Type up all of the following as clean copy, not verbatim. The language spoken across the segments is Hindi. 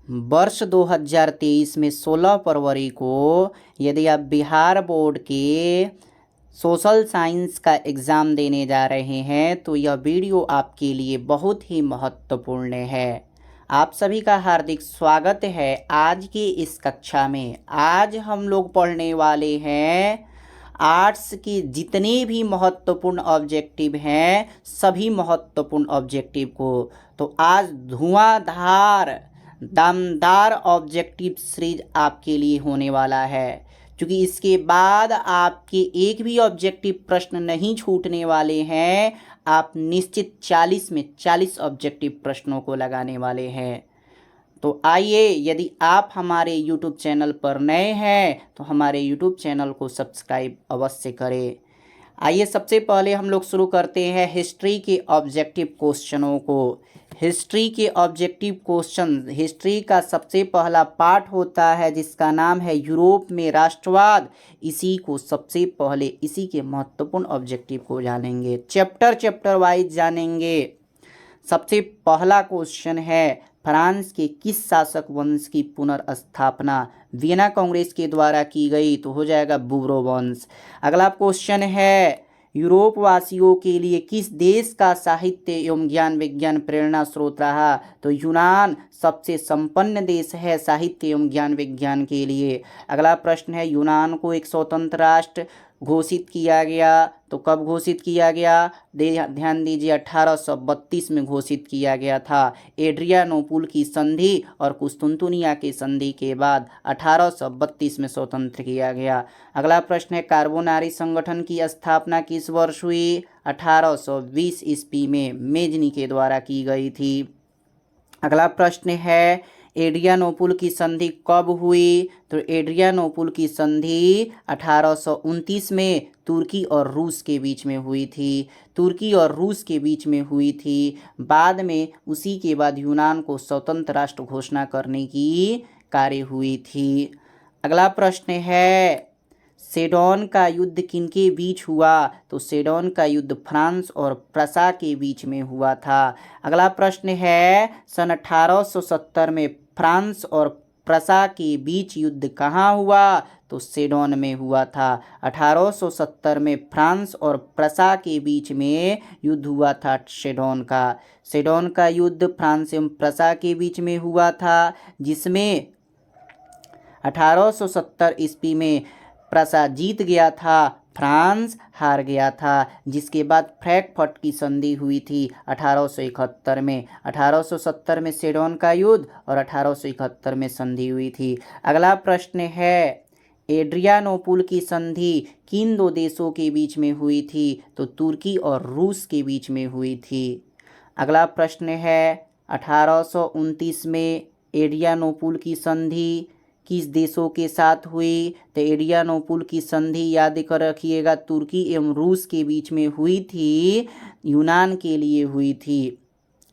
वर्ष 2023 में 16 फरवरी को यदि आप बिहार बोर्ड के सोशल साइंस का एग्ज़ाम देने जा रहे हैं तो यह वीडियो आपके लिए बहुत ही महत्वपूर्ण है। आप सभी का हार्दिक स्वागत है आज की इस कक्षा में। आज हम लोग पढ़ने वाले हैं आर्ट्स के जितने भी महत्वपूर्ण ऑब्जेक्टिव हैं, सभी महत्वपूर्ण ऑब्जेक्टिव को। तो आज धुआंधार दमदार ऑब्जेक्टिव सीरीज आपके लिए होने वाला है, क्योंकि इसके बाद आपके एक भी ऑब्जेक्टिव प्रश्न नहीं छूटने वाले हैं। आप निश्चित 40 में 40 ऑब्जेक्टिव प्रश्नों को लगाने वाले हैं। तो आइए, यदि आप हमारे YouTube चैनल पर नए हैं तो हमारे YouTube चैनल को सब्सक्राइब अवश्य करें। आइए, सबसे पहले हम लोग शुरू करते हैं हिस्ट्री के ऑब्जेक्टिव क्वेश्चनों को। हिस्ट्री के ऑब्जेक्टिव क्वेश्चन, हिस्ट्री का सबसे पहला पार्ट होता है जिसका नाम है यूरोप में राष्ट्रवाद। इसी को सबसे पहले, इसी के महत्वपूर्ण ऑब्जेक्टिव को जानेंगे, चैप्टर वाइज जानेंगे। सबसे पहला क्वेश्चन है फ्रांस के किस शासक वंश की पुनर्स्थापना वियना कांग्रेस के द्वारा की गई? तो हो जाएगा बूरो वंश। अगला क्वेश्चन है यूरोप वासियों के लिए किस देश का साहित्य एवं ज्ञान विज्ञान प्रेरणा स्रोत रहा? तो यूनान सबसे संपन्न देश है साहित्य एवं ज्ञान विज्ञान के लिए। अगला प्रश्न है यूनान को एक स्वतंत्र राष्ट्र घोषित किया गया, तो कब घोषित किया गया? ध्यान दीजिए, 1832 में घोषित किया गया था। एड्रियानोपुल की संधि और कुस्तुंतुनिया की संधि के बाद 1832 में स्वतंत्र किया गया। अगला प्रश्न है कार्बोनारी संगठन की स्थापना किस वर्ष हुई? 1820 ईस्वी में मेजनी के द्वारा की गई थी। अगला प्रश्न है एड्रियानोपुल की संधि कब हुई? तो एड्रियानोपुल की संधि 1829 में तुर्की और रूस के बीच में हुई थी। तुर्की और रूस के बीच में हुई थी। बाद में उसी के बाद यूनान को स्वतंत्र राष्ट्र घोषणा करने की कार्य हुई थी। अगला प्रश्न है सेडोन का युद्ध किनके बीच हुआ? तो सेडोन का युद्ध फ्रांस और प्रसा के बीच में हुआ था। अगला प्रश्न है सन 1870 में फ्रांस और प्रसा के बीच युद्ध कहाँ हुआ? तो सेडोन में हुआ था। 1870 में फ्रांस और प्रसा के बीच में युद्ध हुआ था सेडोन का। सेडोन का युद्ध फ्रांस एवं प्रसा के बीच में हुआ था, जिसमें 1870 ईस्वी में प्रसा जीत गया था, फ्रांस हार गया था। जिसके बाद फ्रैंकफर्ट की संधि हुई थी 1871 में। 1870 में सेडोन का युद्ध और 1871 में संधि हुई थी। अगला प्रश्न है एड्रियानोपुल की संधि किन दो देशों के बीच में हुई थी? तो तुर्की और रूस के बीच में हुई थी। अगला प्रश्न है 1829 में एड्रियानोपुल की संधि किस देशों के साथ हुई? तो एड्रियानोपुल की संधि याद कर रखिएगा तुर्की एवं रूस के बीच में हुई थी, यूनान के लिए हुई थी।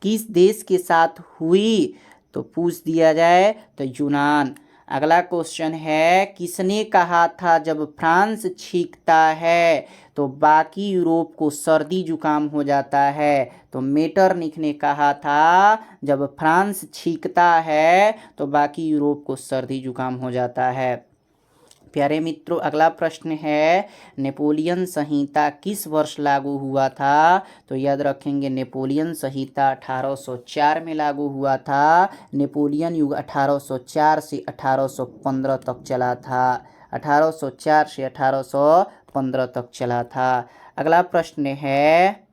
किस देश के साथ हुई तो पूछ दिया जाए तो यूनान। अगला क्वेश्चन है किसने कहा था जब फ्रांस छींकता है तो बाकी यूरोप को सर्दी जुकाम हो जाता है? तो मेटरनिख ने कहा था जब फ्रांस छींकता है तो बाकी यूरोप को सर्दी जुकाम हो जाता है। प्यारे मित्रों, अगला प्रश्न है नेपोलियन संहिता किस वर्ष लागू हुआ था? तो याद रखेंगे नेपोलियन संहिता 1804 में लागू हुआ था। नेपोलियन युग 1804 से 1815 तक चला था। 1804 से 1815 तक चला था। अगला प्रश्न है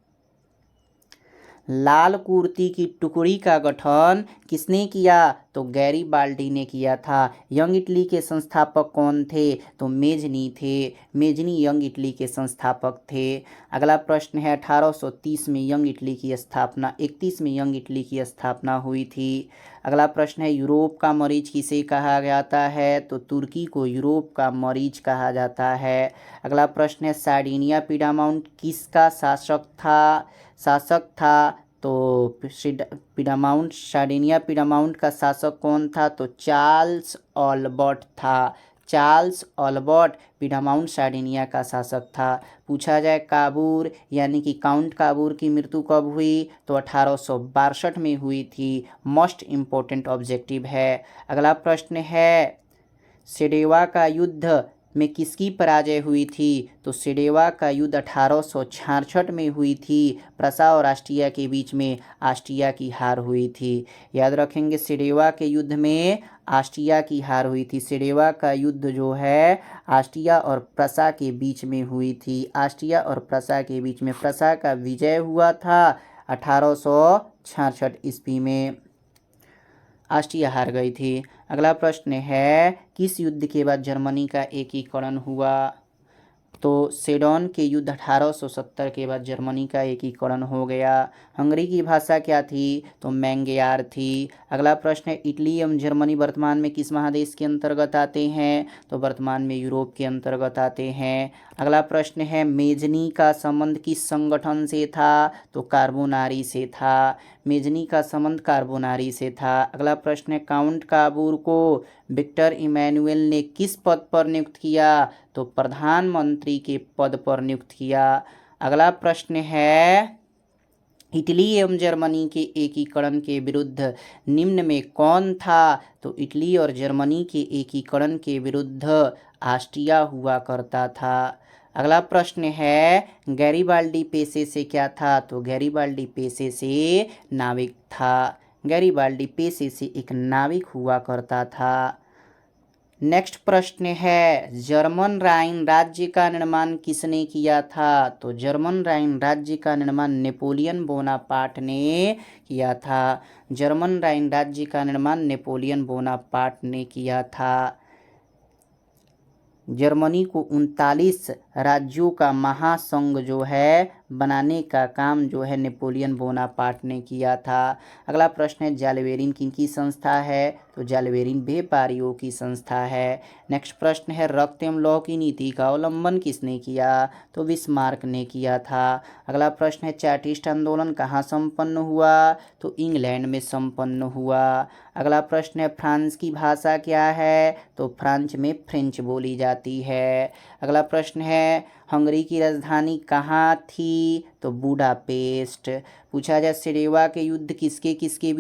लाल कुर्ती की टुकड़ी का गठन किसने किया? तो गैरीबाल्डी ने किया था। यंग इटली के संस्थापक कौन थे? तो मेजनी थे। मेजनी यंग इटली के संस्थापक थे। अगला प्रश्न है 1830 में यंग इटली की स्थापना, 31 में यंग इटली की स्थापना हुई थी। अगला प्रश्न है यूरोप का मरीच किसे कहा जाता है? तो तुर्की को यूरोप का मरीच कहा जाता है। अगला प्रश्न है सार्डिनिया पीडामाउंट किसका शासक था? तो सार्डिनिया पीडामाउंट का शासक कौन था? तो चार्ल्स ऑल्बर्ट था। चार्ल्स अल्बर्ट पीडामाउंट सार्डिनिया का शासक था। पूछा जाए काबूर यानी कि काउंट काबूर की मृत्यु कब हुई, तो 1862 में हुई थी। मोस्ट इम्पोर्टेंट ऑब्जेक्टिव है। अगला प्रश्न है सेडेवा का युद्ध में किसकी पराजय हुई थी, तो सेडेवा का युद्ध 1866 में हुई थी। प्रसा और ऑस्ट्रिया के बीच में ऑस्ट्रिया की हार हुई थी। याद रखेंगे सेडेवा के युद्ध में ऑस्ट्रिया की हार हुई थी। सेडेवा का युद्ध जो है ऑस्ट्रिया और प्रसा के बीच में हुई थी। ऑस्ट्रिया और प्रसा के बीच में प्रसा का विजय हुआ था 1866 ईस्वी में। ऑस्ट्रिया हार गई थी। अगला प्रश्न है किस युद्ध के बाद जर्मनी का एकीकरण हुआ, तो सेडोन के युद्ध 1870 के बाद जर्मनी का एकीकरण हो गया। हंगरी की भाषा क्या थी, तो मैंगेयार थी। अगला प्रश्न है इटली एवं जर्मनी वर्तमान में किस महादेश के अंतर्गत आते हैं, तो वर्तमान में यूरोप के अंतर्गत आते हैं। अगला प्रश्न है मेजनी का संबंध किस संगठन से था, तो कार्बोनारी से था। मेजनी का संबंध कार्बोनारी से था। अगला प्रश्न है काउंट काबूर को विक्टर इमैनुएल ने किस पद पर नियुक्त किया, तो प्रधानमंत्री के पद पर नियुक्त किया। अगला प्रश्न है इटली एवं जर्मनी के एकीकरण के विरुद्ध निम्न में कौन था, तो इटली और जर्मनी के एकीकरण के विरुद्ध ऑस्ट्रिया हुआ करता था। अगला प्रश्न है गैरीबाल्डी पेशे से क्या था, तो गैरीबाल्डी पेशे से नाविक था। गैरीबाल्डी पेशे से एक नाविक हुआ करता था। नेक्स्ट प्रश्न है जर्मन राइन राज्य का निर्माण किसने किया था, तो जर्मन राइन राज्य का निर्माण नेपोलियन बोनापार्ट ने किया था। जर्मन राइन राज्य का निर्माण नेपोलियन बोनापार्ट ने किया था। जर्मनी को 39 राज्यों का महासंघ जो है बनाने का काम जो है नेपोलियन बोनापार्ट ने किया था। अगला प्रश्न है जालवेरिन किनकी संस्था है, तो जालवेरिन व्यापारियों की संस्था है। नेक्स्ट प्रश्न है रक्त एवं लौह की नीति का अवलंबन किसने किया, तो बिस्मार्क ने किया था। अगला प्रश्न है चार्टिस्ट आंदोलन कहाँ संपन्न हुआ, तो इंग्लैंड में संपन्न हुआ। अगला प्रश्न है फ्रांस की भाषा क्या है, तो फ्रांस में फ्रेंच बोली जाती है। अगला प्रश्न है हंगरी की राजधानी कहाँ थी, तो बुडापेस्ट। पूछा जाए सेडेवा के युद्ध किसके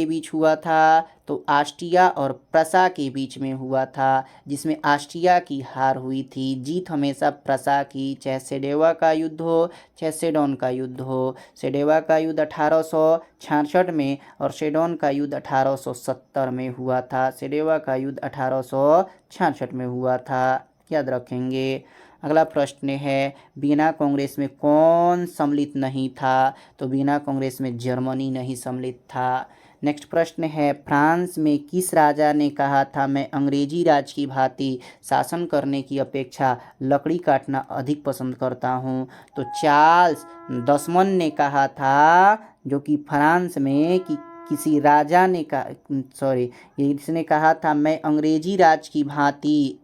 बीच हुआ था, तो ऑस्ट्रिया और प्रसा के बीच में हुआ था, जिसमें ऑस्ट्रिया की हार हुई थी। जीत हमेशा प्रसा की, चाहे सेडेवा का युद्ध हो चाहे सेडोन का युद्ध हो। सेडेवा का युद्ध 1866 में और सेडोन का युद्ध 1870 में हुआ था। सेडेवा का युद्ध 1866 में हुआ था, याद रखेंगे। अगला प्रश्न है वियना कांग्रेस में कौन सम्मिलित नहीं था, तो वियना कांग्रेस में जर्मनी नहीं सम्मिलित था। नेक्स्ट प्रश्न है फ्रांस में किस राजा ने कहा था मैं अंग्रेजी राज की भांति शासन करने की अपेक्षा लकड़ी काटना अधिक पसंद करता हूँ, तो चार्ल्स 10वां ने कहा था, जो कि फ्रांस में कि किसी राजा ने इसने कहा था मैं अंग्रेजी राज की भांति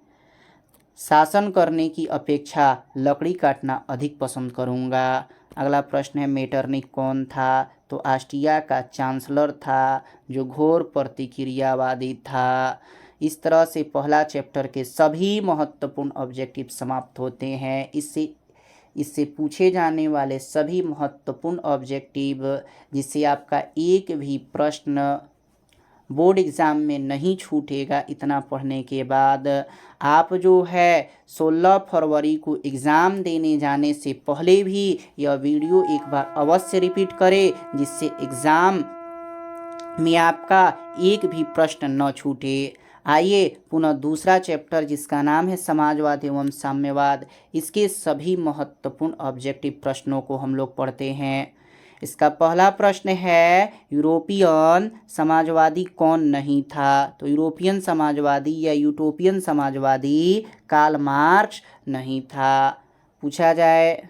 शासन करने की अपेक्षा लकड़ी काटना अधिक पसंद करूँगा। अगला प्रश्न है मेटरनिख कौन था, तो ऑस्ट्रिया का चांसलर था जो घोर प्रतिक्रियावादी था। इस तरह से पहला चैप्टर के सभी महत्वपूर्ण ऑब्जेक्टिव समाप्त होते हैं। इससे पूछे जाने वाले सभी महत्वपूर्ण ऑब्जेक्टिव जिससे आपका एक भी प्रश्न बोर्ड एग्ज़ाम में नहीं छूटेगा, इतना पढ़ने के बाद आप जो है 16 फरवरी को एग्ज़ाम देने जाने से पहले भी यह वीडियो एक बार अवश्य रिपीट करें, जिससे एग्ज़ाम में आपका एक भी प्रश्न न छूटे। आइए पुनः दूसरा चैप्टर जिसका नाम है समाजवाद एवं साम्यवाद, इसके सभी महत्वपूर्ण ऑब्जेक्टिव प्रश्नों को हम लोग पढ़ते हैं। इसका पहला प्रश्न है यूरोपियन समाजवादी कौन नहीं था, तो यूरोपियन समाजवादी या यूटोपियन समाजवादी कार्ल मार्क्स नहीं था। पूछा जाए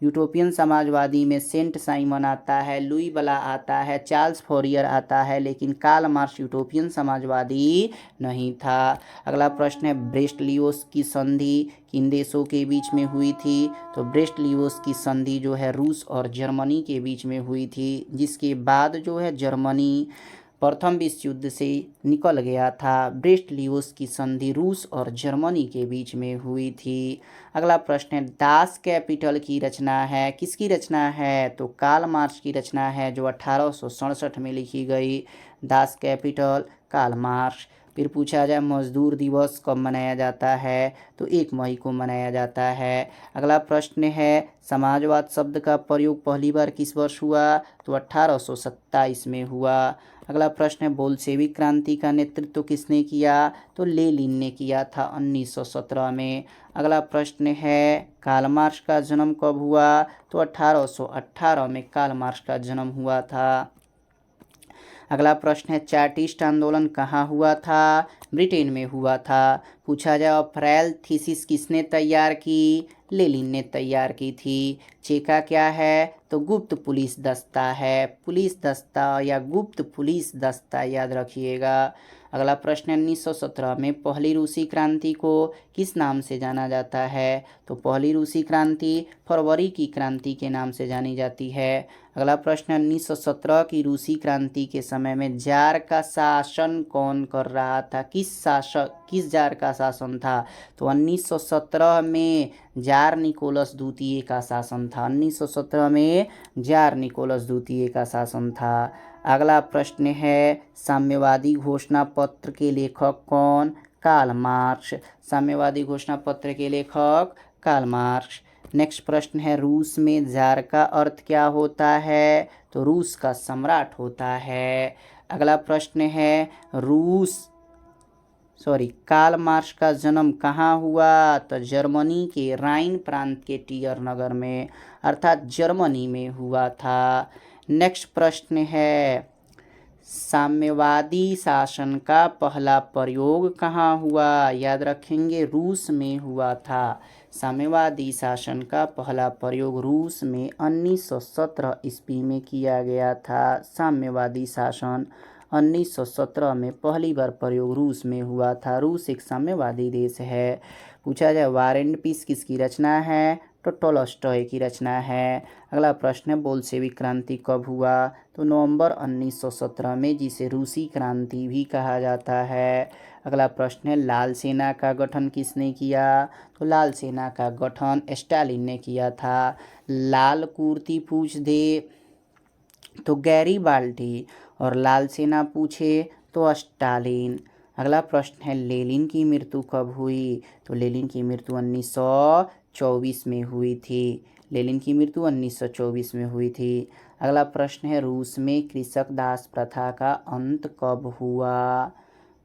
यूटोपियन समाजवादी में सेंट साइमन आता है, लुई बला आता है, चार्ल्स फोरियर आता है, लेकिन कार्ल मार्क्स यूटोपियन समाजवादी नहीं था। अगला प्रश्न है ब्रेस्ट लियोस की संधि किन देशों के बीच में हुई थी, तो ब्रेस्ट लियोस की संधि जो है रूस और जर्मनी के बीच में हुई थी, जिसके बाद जो है जर्मनी प्रथम विश्व युद्ध से निकल गया था। ब्रेस्ट लियोस की संधि रूस और जर्मनी के बीच में हुई थी। अगला प्रश्न है, दास कैपिटल की रचना है, किसकी रचना है? तो कार्ल मार्क्स की रचना है, जो 1867 में लिखी गई। Das Kapital Karl Marx. फिर पूछा जाए मजदूर दिवस कब मनाया जाता है? तो 1 मई को मनाया जाता है। अगला प्रश्न है, समाजवाद शब्द का प्रयोग पहली बार किस वर्ष हुआ? तो 1827 में हुआ। अगला प्रश्न है, बोल्शेविक क्रांति का नेतृत्व किसने किया? तो लेनिन ने किया था 1917 में। अगला प्रश्न है, कार्ल मार्क्स का जन्म कब हुआ? तो 1818 में कार्ल मार्क्स का जन्म हुआ था। अगला प्रश्न है, चार्टिस्ट आंदोलन कहाँ हुआ था? ब्रिटेन में हुआ था। पूछा जाए अप्रैल थीसिस किसने तैयार की? लेनिन ने तैयार की थी। चेका क्या है? तो गुप्त पुलिस दस्ता है। पुलिस दस्ता या गुप्त पुलिस दस्ता याद रखिएगा। अगला प्रश्न 1917 में पहली रूसी क्रांति को किस नाम से जाना जाता है? तो पहली रूसी क्रांति फरवरी की क्रांति के नाम से जानी जाती है। अगला प्रश्न 1917 की रूसी क्रांति के समय में जार का शासन कौन कर रहा था? किस जार का शासन था? तो 1917 में जार निकोलस द्वितीय का शासन था। 1917 में जार निकोलस द्वितीय का शासन था। अगला प्रश्न है, साम्यवादी घोषणा पत्र के लेखक कौन? Karl Marx. साम्यवादी घोषणा पत्र के लेखक कार्ल मार्क्स। नेक्स्ट प्रश्न है, रूस में जार का अर्थ क्या होता है? तो रूस का सम्राट होता है। अगला प्रश्न है, कार्ल मार्क्स का जन्म कहाँ हुआ? तो जर्मनी के राइन प्रांत के टियर नगर में, अर्थात जर्मनी में हुआ था। नेक्स्ट प्रश्न है, साम्यवादी शासन का पहला प्रयोग कहाँ हुआ? याद रखेंगे, रूस में हुआ था। साम्यवादी शासन का पहला प्रयोग रूस में 1917 ईस्वी में किया गया था। साम्यवादी शासन 1917 में पहली बार प्रयोग रूस में हुआ था। रूस एक साम्यवादी देश है। पूछा जाए वार एंड पीस किसकी रचना है? तो टॉलस्टॉय की रचना है। अगला प्रश्न है, बोल्शेविक क्रांति कब हुआ? तो नवंबर 1917 में, जिसे रूसी क्रांति भी कहा जाता है। अगला प्रश्न है, लाल सेना का गठन किसने किया? तो लाल सेना का गठन स्टालिन ने किया था। लाल कुर्ती पूछ दे तो गैरीबाल्डी, और लाल सेना पूछे तो स्टालिन। अगला प्रश्न है, लेनिन की मृत्यु कब हुई? तो लेनिन की मृत्यु 1924 में हुई थी। लेनिन की मृत्यु 1924 में हुई थी। अगला प्रश्न है, रूस में कृषक दास प्रथा का अंत कब हुआ?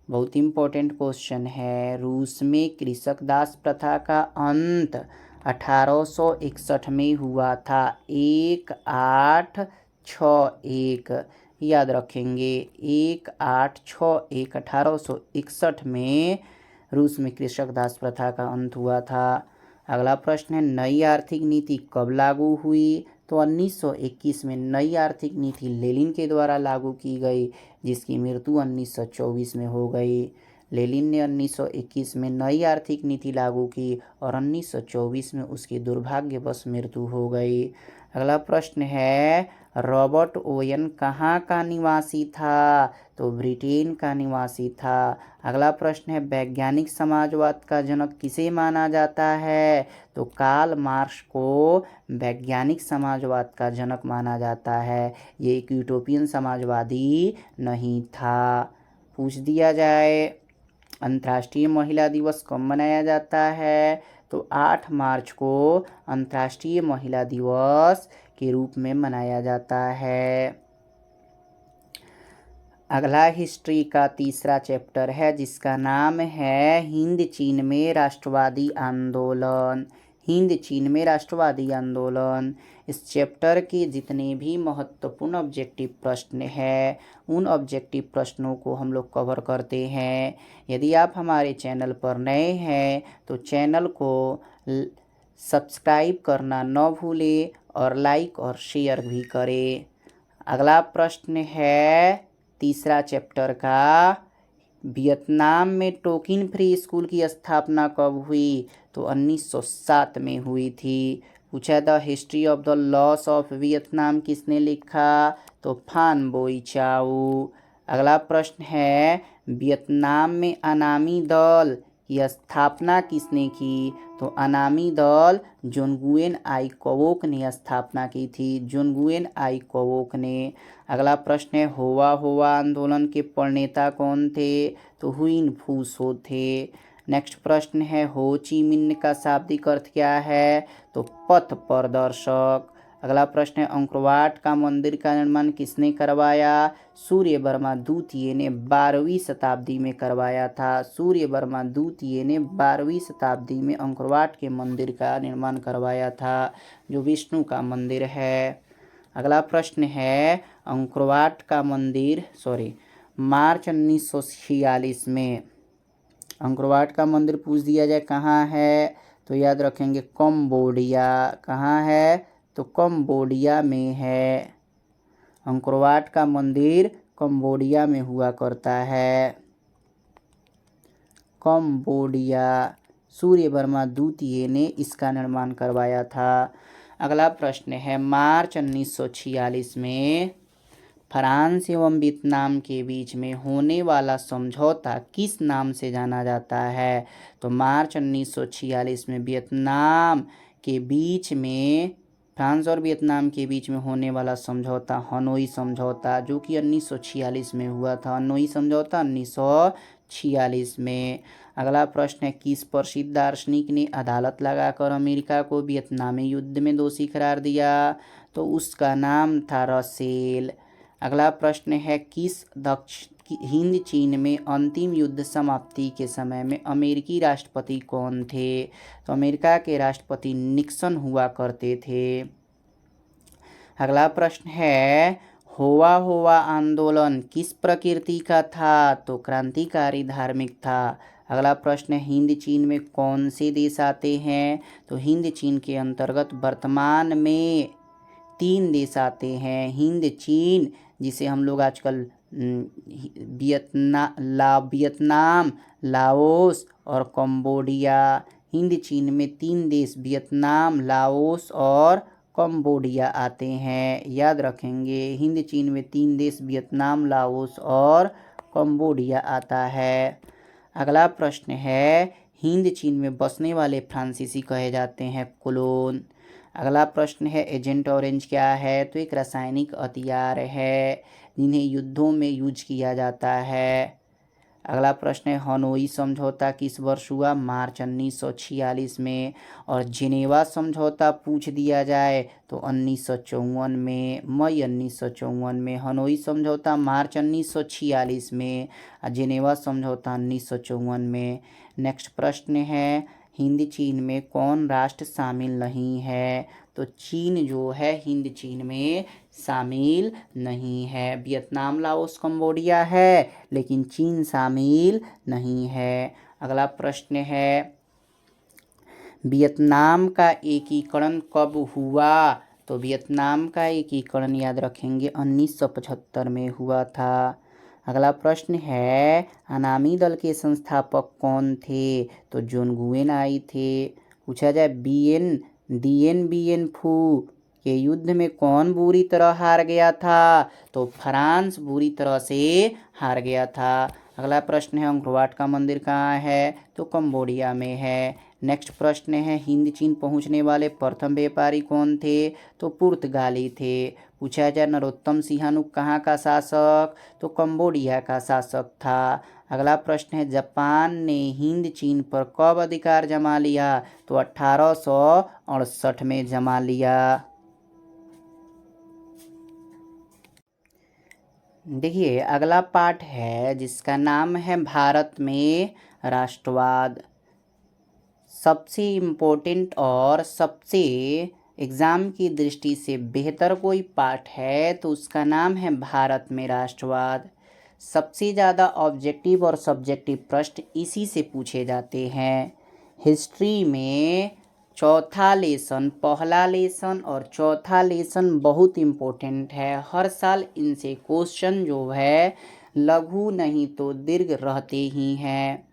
बहुत इंपॉर्टेंट क्वेश्चन है। रूस में कृषक दास प्रथा का अंत 1861 में हुआ था। 1861 याद रखेंगे, 1861 1861 में रूस में कृषक दास प्रथा का अंत हुआ था। अगला प्रश्न है, नई आर्थिक नीति कब लागू हुई? तो 1921 में नई आर्थिक नीति लेनिन के द्वारा लागू की गई, जिसकी मृत्यु 1924 में हो गई। लेनिन ने 1921 में नई आर्थिक नीति लागू की और 1924 में उसकी दुर्भाग्यवश मृत्यु हो गई। अगला प्रश्न है, रॉबर्ट ओवेन कहाँ का निवासी था? तो ब्रिटेन का निवासी था। अगला प्रश्न है, वैज्ञानिक समाजवाद का जनक किसे माना जाता है? तो कार्ल मार्क्स को वैज्ञानिक समाजवाद का जनक माना जाता है। ये एक यूटोपियन समाजवादी नहीं था। पूछ दिया जाए, अंतर्राष्ट्रीय महिला दिवस कब मनाया जाता है? तो 8 मार्च को अंतर्राष्ट्रीय महिला दिवस के रूप में मनाया जाता है। अगला हिस्ट्री का तीसरा चैप्टर है, जिसका नाम है हिंद चीन में राष्ट्रवादी आंदोलन। हिंद चीन में राष्ट्रवादी आंदोलन। इस चैप्टर के जितने भी महत्वपूर्ण ऑब्जेक्टिव प्रश्न हैं, उन ऑब्जेक्टिव प्रश्नों को हम लोग कवर करते हैं। यदि आप हमारे चैनल पर नए हैं तो चैनल को सब्सक्राइब करना न भूलें और लाइक और शेयर भी करें। अगला प्रश्न है तीसरा चैप्टर का, वियतनाम में टोकिन फ्री स्कूल की स्थापना कब हुई? तो 1907 में हुई थी। पूछा the history of the loss of Vietnam किसने लिखा? तो फान बोई चाऊ। अगला प्रश्न है वियतनाम में अनामी दल की स्थापना किसने की? तो अनामी दल जोंगुएन आई कोवोक ने स्थापना की थी, जोंगुएन आई कोवोक ने। अगला प्रश्न है होवा होवा आंदोलन के प्रणेता कौन थे? तो हुइन फू सो थे। नेक्स्ट प्रश्न है हो ची मिन्ह का शाब्दिक अर्थ क्या है? तो पथ प्रदर्शक। अगला प्रश्न है अंकोरवाट का मंदिर का निर्माण किसने करवाया? सूर्य वर्मा द्वितीय ने 12वीं शताब्दी में करवाया था। सूर्य वर्मा द्वितीय ने 12वीं शताब्दी में अंकोरवाट के मंदिर का निर्माण करवाया था, जो विष्णु का मंदिर है। अगला प्रश्न है अंकोरवाट का मंदिर मार्च 1946 में अंकोरवाट का मंदिर पूछ दिया जाए कहाँ है? तो याद रखेंगे कंबोडिया। कहाँ है? तो कंबोडिया में है। अंकोरवाट का मंदिर कंबोडिया में हुआ करता है। कंबोडिया। सूर्य वर्मा द्वितीय ने इसका निर्माण करवाया था। अगला प्रश्न है मार्च 1946 में फ्रांस एवं वियतनाम के बीच में होने वाला समझौता किस नाम से जाना जाता है? तो मार्च 1946 में वियतनाम के बीच में फ्रांस और वियतनाम के बीच में होने वाला समझौता हनोई समझौता, जो कि 1946 में हुआ था। हनोई समझौता 1946 में। अगला प्रश्न है किस प्रसिद्ध दार्शनिक ने अदालत लगाकर अमेरिका को वियतनामी युद्ध में दोषी करार दिया? तो उसका नाम था रसेल। अगला प्रश्न है किस हिंद चीन में अंतिम युद्ध समाप्ति के समय में अमेरिकी राष्ट्रपति कौन थे? तो अमेरिका के राष्ट्रपति निक्सन हुआ करते थे। अगला प्रश्न है होवा होवा आंदोलन किस प्रकृति का था? तो क्रांतिकारी धार्मिक था। अगला प्रश्न है हिंद चीन में कौन से देश आते हैं? तो हिंद चीन के अंतर्गत वर्तमान में 3 देश आते हैं। हिंद चीन, जिसे हम लोग आजकल वियतनाम, लाओस और कंबोडिया। हिंद चीन में 3 देश वियतनाम, लाओस और कंबोडिया आते हैं। याद रखेंगे हिंद चीन में 3 देश वियतनाम, लाओस और कंबोडिया आता है। अगला प्रश्न है हिंद चीन में बसने वाले फ्रांसीसी कहे जाते हैं कोलोन। अगला प्रश्न है एजेंट ऑरेंज क्या है? तो एक रासायनिक हथियार है जिन्हें युद्धों में यूज किया जाता है। अगला प्रश्न है हनोई समझौता किस वर्ष हुआ? मार्च 1946 में। और जिनेवा समझौता पूछ दिया जाए तो 1954 में, मई 1954 में। हनोई समझौता मार्च 1946 में, जिनेवा समझौता 1954 में। नेक्स्ट प्रश्न है हिंद चीन में कौन राष्ट्र शामिल नहीं है? तो चीन जो है हिंद चीन में शामिल नहीं है। वियतनाम, लाओस, कंबोडिया है लेकिन चीन शामिल नहीं है। अगला प्रश्न है वियतनाम का एकीकरण कब हुआ? तो वियतनाम का एकीकरण याद रखेंगे 1975 में हुआ था। अगला प्रश्न है अनामी दल के संस्थापक कौन थे? तो जोन गुएन आई थे। पूछा जाए दिएन बिएन फू के युद्ध में कौन बुरी तरह हार गया था? तो फ्रांस बुरी तरह से हार गया था। अगला प्रश्न है अंकोरवाट का मंदिर कहाँ है? तो कंबोडिया में है। नेक्स्ट प्रश्न है हिंद चीन पहुँचने वाले प्रथम व्यापारी कौन थे? तो पुर्तगाली थे। पूछा जाए नरोत्तम सिंहानुक कहाँ का शासक? तो कंबोडिया का शासक था। अगला प्रश्न है जापान ने हिंद चीन पर कब अधिकार जमा लिया? तो 1868 में जमा लिया। देखिए अगला पार्ट है जिसका नाम है भारत में राष्ट्रवाद। सबसे इम्पोर्टेंट और सबसे एग्ज़ाम की दृष्टि से बेहतर कोई पार्ट है तो उसका नाम है भारत में राष्ट्रवाद। सबसे ज़्यादा ऑब्जेक्टिव और सब्जेक्टिव प्रश्न इसी से पूछे जाते हैं। हिस्ट्री में चौथा लेसन, पहला लेसन और चौथा लेसन बहुत इम्पोर्टेंट है। हर साल इनसे क्वेश्चन जो है लघु नहीं तो दीर्घ रहते ही हैं।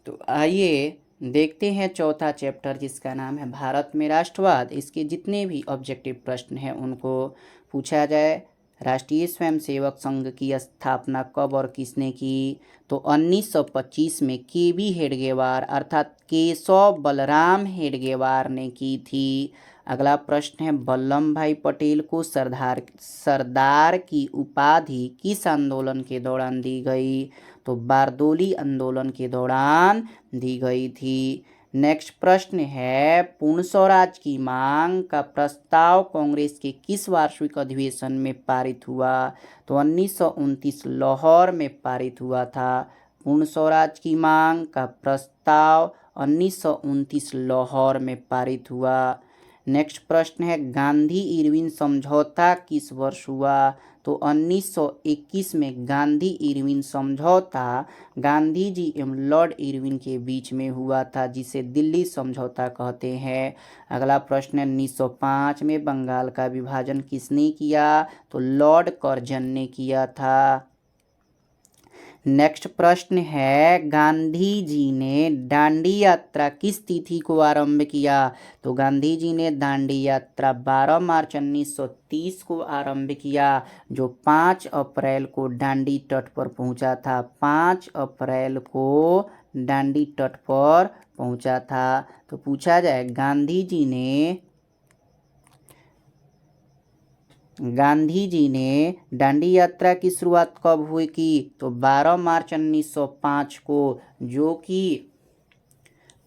तो आइए देखते हैं चौथा चैप्टर जिसका नाम है भारत में राष्ट्रवाद। इसके जितने भी ऑब्जेक्टिव प्रश्न हैं उनको पूछा जाए। राष्ट्रीय स्वयंसेवक संघ की स्थापना कब और किसने की? तो 1925 में केबी हेडगेवार अर्थात केशव बलराम हेडगेवार ने की थी। अगला प्रश्न है, वल्लभ भाई पटेल को सरदार की उपाधि किस आंदोलन के दौरान दी गई? तो बारदोली आंदोलन के दौरान दी गई थी। नेक्स्ट प्रश्न है, पूर्ण स्वराज की मांग का प्रस्ताव कांग्रेस के किस वार्षिक अधिवेशन में पारित हुआ? तो 1929 लाहौर में पारित हुआ था। पूर्ण स्वराज की मांग का प्रस्ताव 1929 लाहौर में पारित हुआ। नेक्स्ट प्रश्न है, गांधी इरविन समझौता किस वर्ष हुआ? तो 1921 में गांधी इरविन समझौता गांधी जी एवं लॉर्ड इरविन के बीच में हुआ था, जिसे दिल्ली समझौता कहते हैं। अगला प्रश्न है, 1905 में बंगाल का विभाजन किसने किया? तो लॉर्ड कर्जन ने किया था। नेक्स्ट प्रश्न है, गांधी जी ने दांडी यात्रा किस तिथि को आरंभ किया? तो गांधी जी ने दांडी यात्रा 12 मार्च 1930 को आरंभ किया, जो 5 अप्रैल को दांडी तट पर पहुंचा था। 5 अप्रैल को दांडी तट पर पहुंचा था। तो पूछा जाए, गांधी जी ने दांडी यात्रा की शुरुआत कब हुई की? तो 12 मार्च 1905 को, जो कि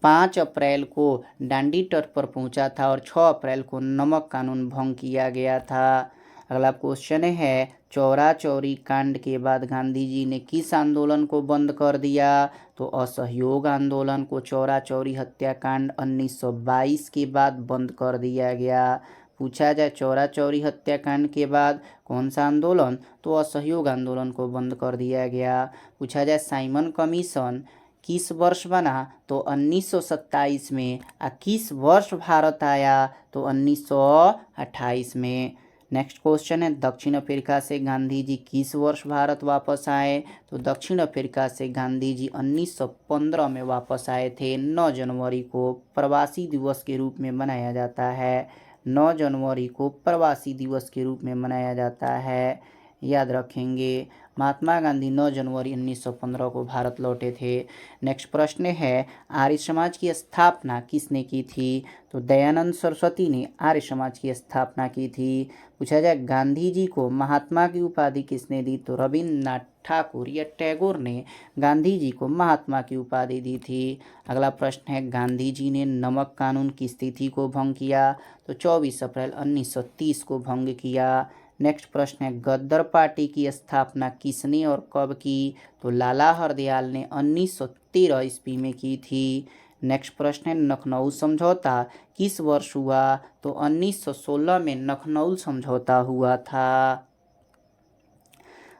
5 अप्रैल को दांडी तट पर पहुंचा था और 6 अप्रैल को नमक कानून भंग किया गया था। अगला क्वेश्चन है, चौरा चौरी कांड के बाद गांधी जी ने किस आंदोलन को बंद कर दिया? तो असहयोग आंदोलन को चौरा चौरी हत्याकांड 1922 के बाद बंद कर दिया गया। पूछा जाए, चौरा चौरी हत्याकांड के बाद कौन सा आंदोलन? तो असहयोग आंदोलन को बंद कर दिया गया। पूछा जाए, साइमन कमीशन किस वर्ष बना? तो 1927 में। किस वर्ष भारत आया? तो 1928 में। नेक्स्ट क्वेश्चन है, दक्षिण अफ्रीका से गांधी जी किस वर्ष भारत वापस आए? तो दक्षिण अफ्रीका से गांधी जी 1915 में वापस आए थे। 9 जनवरी को प्रवासी दिवस के रूप में मनाया जाता है। 9 जनवरी को प्रवासी दिवस के रूप में मनाया जाता है, याद रखेंगे। महात्मा गांधी 9 जनवरी 1915 को भारत लौटे थे। नेक्स्ट प्रश्न है, आर्य समाज की स्थापना किसने की थी? तो दयानंद सरस्वती ने आर्य समाज की स्थापना की थी। पूछा जाए, गांधी जी को महात्मा की उपाधि किसने दी? तो रविन्द्रनाथ ठाकुर या टैगोर ने गांधी जी को महात्मा की उपाधि दी थी। अगला प्रश्न है, गांधी जी ने नमक कानून किस तिथि को भंग किया? तो 24 अप्रैल 1930 को भंग किया। नेक्स्ट प्रश्न है, गद्दर पार्टी की स्थापना किसने और कब की? तो लाला हरदयाल ने 1913 ईस्वी में की थी। नेक्स्ट प्रश्न है, लखनऊ समझौता किस वर्ष हुआ? तो 1916 में लखनऊ समझौता हुआ था।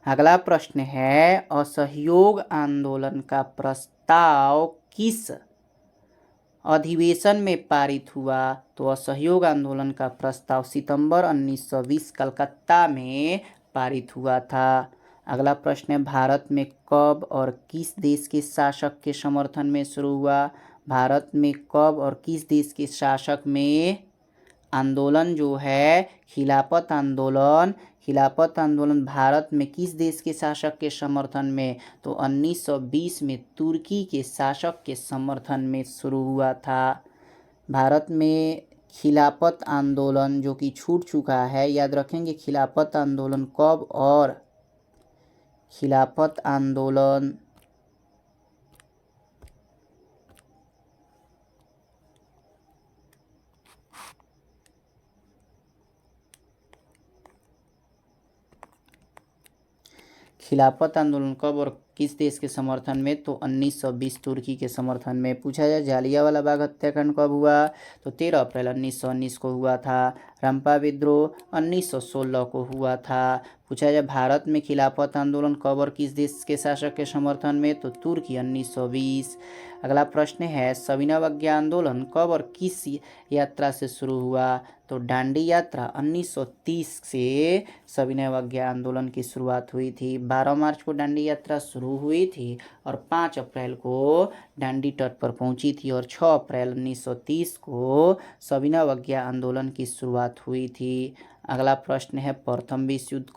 अगला प्रश्न है, असहयोग आंदोलन का प्रस्ताव किस अधिवेशन में पारित हुआ? तो असहयोग आंदोलन का प्रस्ताव सितंबर 1920 कलकत्ता में पारित हुआ था। अगला प्रश्न है, भारत में कब और किस देश के शासक के समर्थन में शुरू हुआ? भारत में कब और किस देश के शासक में आंदोलन जो है खिलाफत आंदोलन भारत में किस देश के शासक के समर्थन में? तो 1920 में तुर्की के शासक के समर्थन में शुरू हुआ था। भारत में खिलाफत आंदोलन जो कि छूट चुका है, याद रखेंगे खिलाफत आंदोलन कब और खिलाफत आंदोलन कब और किस देश के समर्थन में? तो 1920 तुर्की के समर्थन में। पूछा जाए, जालियांवाला बाग हत्याकांड कब हुआ? तो 13 अप्रैल 1919 को हुआ था। रंपा विद्रोह 1916 को हुआ था। पूछा जाए, भारत में खिलाफत आंदोलन कब और किस देश के शासक के समर्थन में? तो तुर्की 1920। अगला प्रश्न है, सविनय अवज्ञा आंदोलन कब और किस यात्रा से शुरू हुआ? तो दांडी यात्रा 1930 से सविनय अवज्ञा आंदोलन की शुरुआत हुई थी। 12 मार्च को दांडी यात्रा शुरू हुई थी और 5 अप्रैल को दांडी तट पर पहुंची थी और 6 अप्रैल 1930 को सविनय अवज्ञा आंदोलन की शुरुआत हुई थी। अगला प्रश्न है प्रथम विश्व युद्ध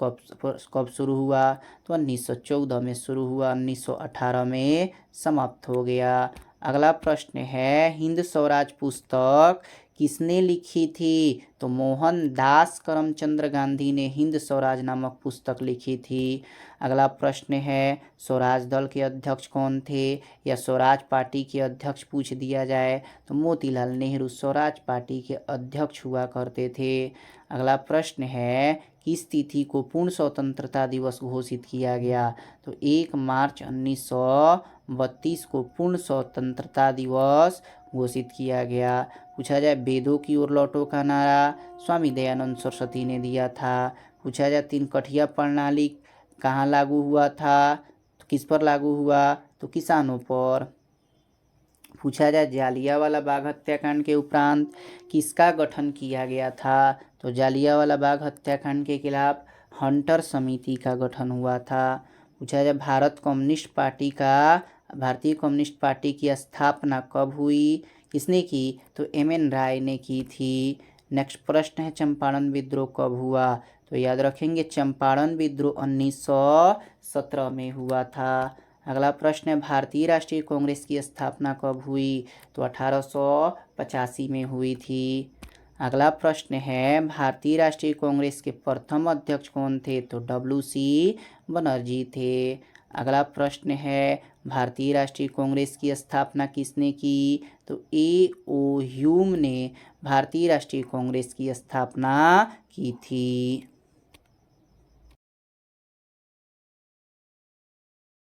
कब शुरू हुआ? तो 1914 में शुरू हुआ, 1918 में समाप्त हो गया। अगला प्रश्न है हिंद स्वराज पुस्तक किसने लिखी थी? तो मोहनदास करमचंद गांधी ने हिंद स्वराज नामक पुस्तक लिखी थी। अगला प्रश्न है स्वराज दल के अध्यक्ष कौन थे? या स्वराज पार्टी के अध्यक्ष पूछ दिया जाए तो मोतीलाल नेहरू स्वराज पार्टी के अध्यक्ष हुआ करते थे। अगला प्रश्न है किस तिथि को पूर्ण स्वतंत्रता दिवस घोषित किया गया? तो 1 मार्च 1932 को पूर्ण स्वतंत्रता दिवस घोषित किया गया। पूछा जाए वेदों की ओर लौटो का नारा स्वामी दयानंद सरस्वती ने दिया था। पूछा जाए 3 कठिया प्रणाली कहाँ लागू हुआ था? तो किस पर लागू हुआ? तो किसानों पर। पूछा जाए जालियांवाला बाग हत्याकांड के उपरांत किसका गठन किया गया था? तो जालियांवाला बाग हत्याकांड के खिलाफ हंटर समिति का गठन हुआ था। पूछा जाए भारतीय कम्युनिस्ट पार्टी की स्थापना कब हुई? किसने की? तो एम.एन. राय ने की थी। नेक्स्ट प्रश्न है चंपारण विद्रोह कब हुआ? तो याद रखेंगे चंपारण विद्रोह 1917 में हुआ था। अगला प्रश्न है भारतीय राष्ट्रीय कांग्रेस की स्थापना कब हुई? तो 1885 में हुई थी। अगला प्रश्न है भारतीय राष्ट्रीय कांग्रेस के प्रथम अध्यक्ष कौन थे? तो डब्ल्यू.सी. बनर्जी थे। अगला प्रश्न है भारतीय राष्ट्रीय कांग्रेस की स्थापना किसने की? तो ए.ओ. ह्यूम ने भारतीय राष्ट्रीय कांग्रेस की स्थापना की थी।